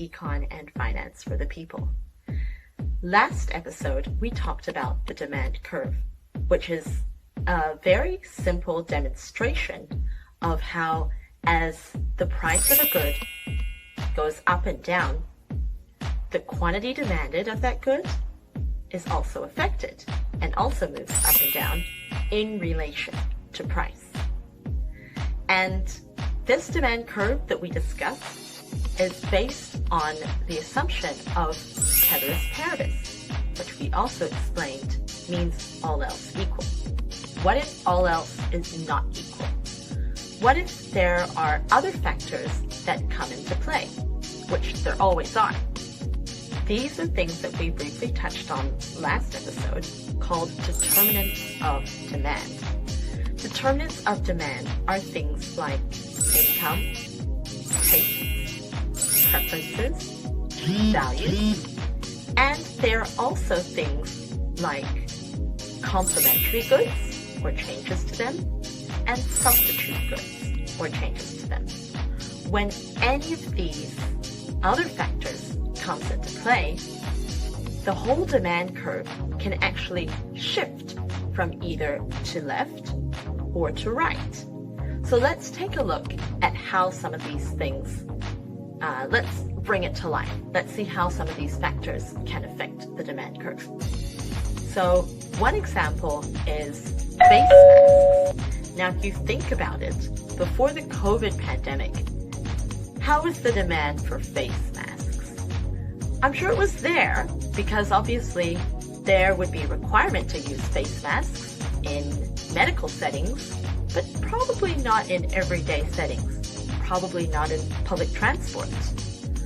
Econ and Finance for the People. Last episode, we talked about the demand curve, which is a very simple demonstration of how as the price of a good goes up and down, the quantity demanded of that good is also affected and also moves up and down in relation to price. And this demand curve that we discussed is based on the assumption of ceteris paribus, which we also explained means all else equal. What if all else is not equal? What if there are other factors that come into play, which there always are? These are things that we briefly touched on last episode called determinants of demand. Determinants of demand are things like income, tastes, preferences, values, and they're also things like complementary goods or changes to them and substitute goods or changes to them. When any of these other factors comes into play, the whole demand curve can actually shift from either to left or to right. So let's take a look at how some of these things, let's bring it to life. Let's see how some of these factors can affect the demand curve. So one example is face masks. Now, if you think about it, before the COVID pandemic, how was the demand for face masks? I'm sure it was there because obviously there would be a requirement to use face masks in medical settings, but probably not in everyday settings, probably not in public transport.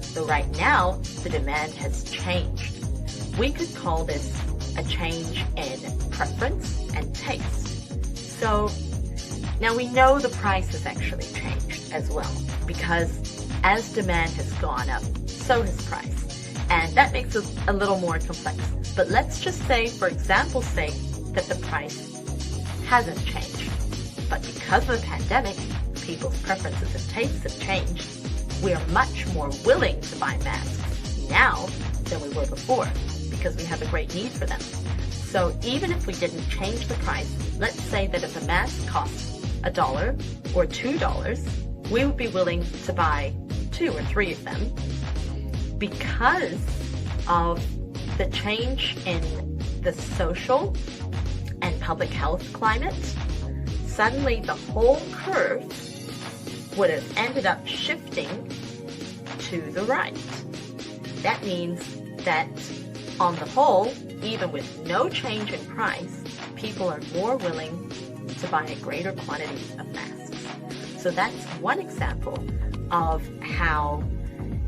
So right now, the demand has changed. We could call this a change in preference and taste. So now we know the price has actually changed as well, because as demand has gone up, so has price. And that makes it a little more complex. But let's just say, for example's sake, that the price hasn't changed. But because of the pandemic, people's preferences and tastes have changed. We are much more willing to buy masks now than we were before because we have a great need for them. So even if we didn't change the price, let's say that if a mask costs $1 or $2, we would be willing to buy 2 or 3 of them because of the change in the social and public health climate. Suddenly the whole curve would have ended up shifting to the right. That means that on the whole, even with no change in price, people are more willing to buy a greater quantity of masks. So that's one example of how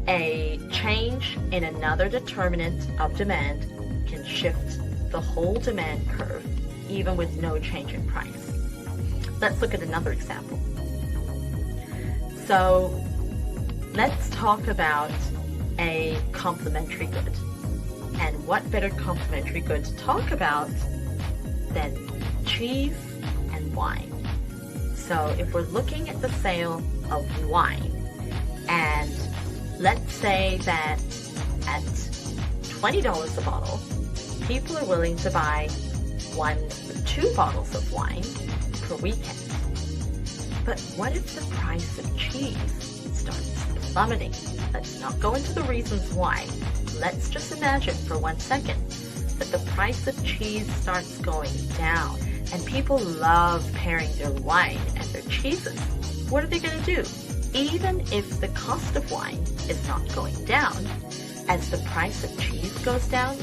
a change in another determinant of demand can shift the whole demand curve, even with no change in price. Let's look at another example. So let's talk about a complementary good. And what better complementary good to talk about than cheese and wine? So if we're looking at the sale of wine, and let's say that at $20 a bottle, people are willing to buy 1 or 2 bottles of wine per weekend. But what if the price of cheese starts plummeting? Let's not go into the reasons why. Let's just imagine for 1 second that the price of cheese starts going down and people love pairing their wine and their cheeses. What are they going to do? Even if the cost of wine is not going down, as the price of cheese goes down,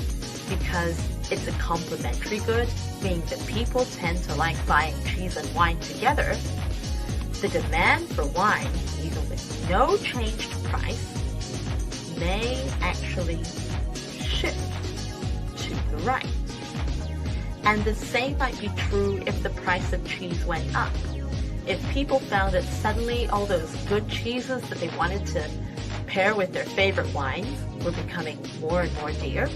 because it's a complementary good, meaning that people tend to like buying cheese and wine together, the demand for wine, even with no change to price, may actually shift to the right. And the same might be true if the price of cheese went up. If people found that suddenly all those good cheeses that they wanted to pair with their favorite wines were becoming more and more dear,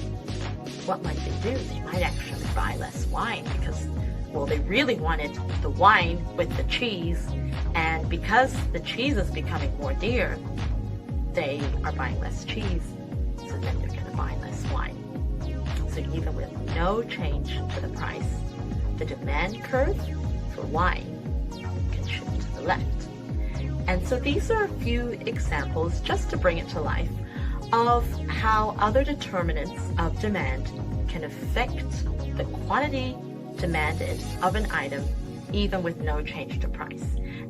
what might they do? They might actually buy less wine because, well, they really wanted the wine with the cheese, and because the cheese is becoming more dear, they are buying less cheese, so then they're going to buy less wine. So even with no change to the price, the demand curve for wine can shift to the left. And so these are a few examples, just to bring it to life, of how other determinants of demand can affect the quantity demanded of an item even with no change to price.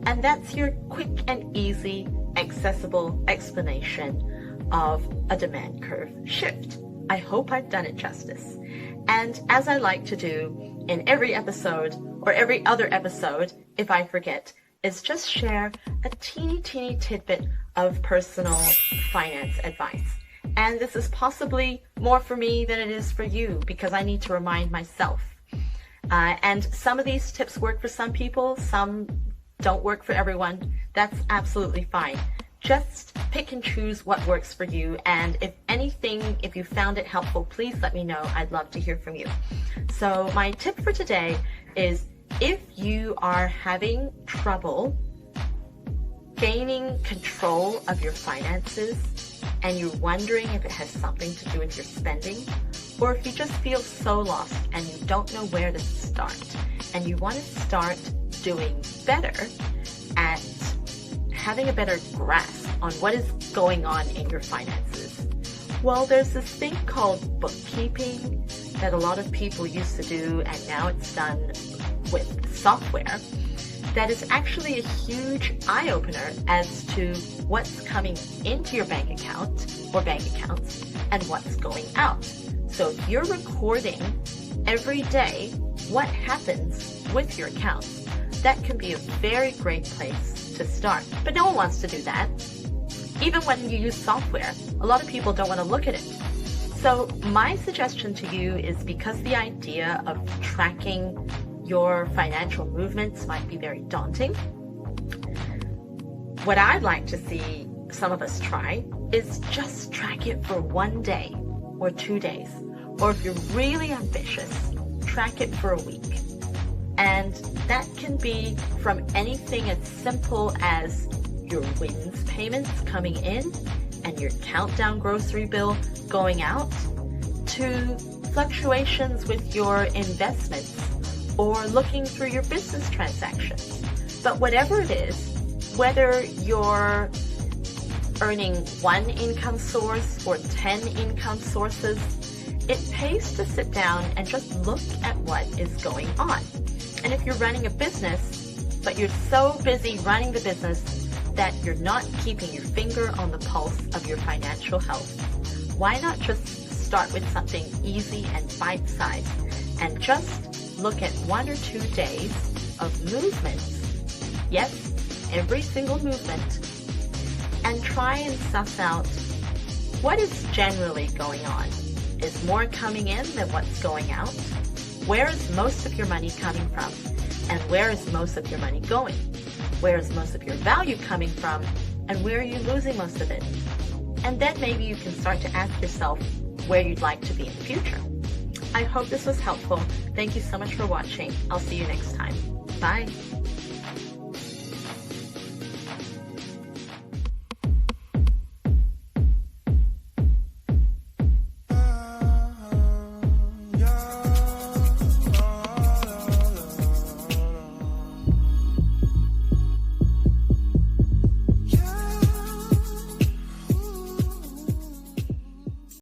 And that's your quick and easy, accessible explanation of a demand curve shift. I hope I've done it justice. And as I like to do in every episode, or every other episode, if I forget, is just share a teeny tidbit of personal finance advice. And this is possibly more for me than it is for you, because I need to remind myself. And some of these tips work for some people, some don't work for everyone. That's absolutely fine. Just pick and choose what works for you. And if anything, if you found it helpful, please let me know. I'd love to hear from you. So my tip for today is, if you are having trouble gaining control of your finances and you're wondering if it has something to do with your spending, or if you just feel so lost and you don't know where to start and you want to start doing better at having a better grasp on what is going on in your finances, well, there's this thing called bookkeeping that a lot of people used to do, and now it's done with software, that is actually a huge eye-opener as to what's coming into your bank account or bank accounts and what's going out. So if you're recording every day what happens with your accounts, that can be a very great place to start. But no one wants to do that. Even when you use software, a lot of people don't want to look at it. So my suggestion to you is, because the idea of tracking your financial movements might be very daunting, what I'd like to see some of us try is just track it for 1 day or 2 days. Or if you're really ambitious, track it for a week. And that can be from anything as simple as your WINS payments coming in and your countdown grocery bill going out, to fluctuations with your investments or looking through your business transactions. But whatever it is, whether you're earning one income source or 10 income sources, it pays to sit down and just look at what is going on. And if you're running a business, but you're so busy running the business that you're not keeping your finger on the pulse of your financial health, why not just start with something easy and bite-sized and just look at 1 or 2 days of movements, yes, every single movement, and try and suss out what is generally going on. Is more coming in than what's going out? Where is most of your money coming from? And where is most of your money going? Where is most of your value coming from? And where are you losing most of it? And then maybe you can start to ask yourself where you'd like to be in the future. I hope this was helpful. Thank you so much for watching. I'll see you next time. Bye.